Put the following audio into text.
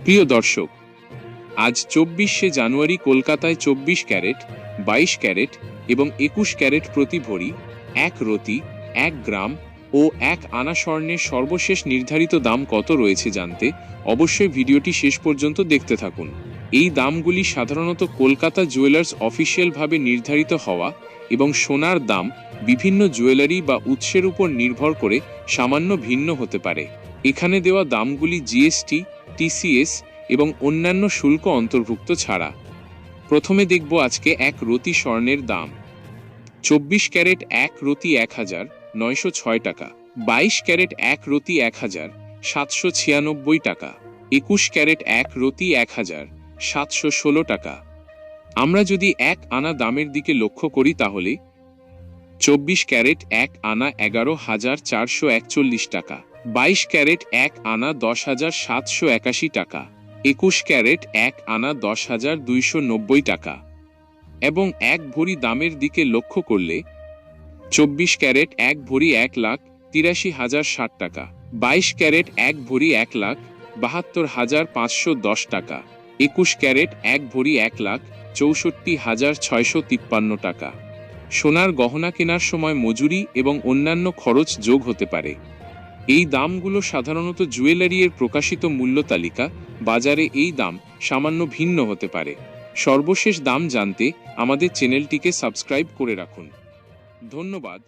প্রিয় দর্শক, আজ 24শে জানুয়ারি কলকাতায় 24 ক্যারেট, 22 ক্যারেট এবং 21 ক্যারেট প্রতি ভরি, 1 রতি, 1 গ্রাম ও 1 আনা স্বর্ণের সর্বশেষ নির্ধারিত দাম কত রয়েছে জানতে অবশ্যই ভিডিওটি শেষ পর্যন্ত দেখতে থাকুন। এই দামগুলি সাধারণত কলকাতা জুয়েলার্স অফিসিয়ালভাবে নির্ধারিত হওয়া এবং সোনার দাম বিভিন্ন জুয়েলারি বা উৎসের উপর নির্ভর করে সামান্য ভিন্ন হতে পারে। এখানে দেওয়া দামগুলি জিএসটি, টিসিএস এবং অন্যান্য শুল্ক অন্তর্ভুক্ত ছাড়া। প্রথমে দেখব আজকে 1 রতি স্বর্ণের দাম। 24 ক্যারেট 1 রতি 1000,906 টাকা, 22 ক্যারেট 1 রতি 1000,796 টাকা, 21 ক্যারেট 1 রতি 1000,716 টাকা। আমরা যদি 1 আনা দামের দিকে লক্ষ্য করি তাহলে 24 ক্যারেট 1 আনা 11,441 টাকা, 22 ক্যারেট 1 আনা 10,781 টাকা, 21 ক্যারেট 1 আনা 10,290 টাকা এবং 1 ভরি দামের দিকে লক্ষ্য করলে 24 ক্যারেট 1 ভরি 1,83,060 টাকা, 22 ক্যারেট 1 ভরি 1,72,510 টাকা, 21 ক্যারেট 1 ভরি 1,64,653 টাকা। সোনার গহনা কেনার সময় মজুরি এবং অন্যান্য খরচ যোগ হতে পারে। এই দামগুলো সাধারণত জুয়েলারি এর প্রকাশিত মূল্য তালিকা, বাজারে এই দাম সামান্য ভিন্ন হতে পারে। সর্বশেষ দাম জানতে আমাদের চ্যানেলটিকে সাবস্ক্রাইব করে রাখুন। ধন্যবাদ।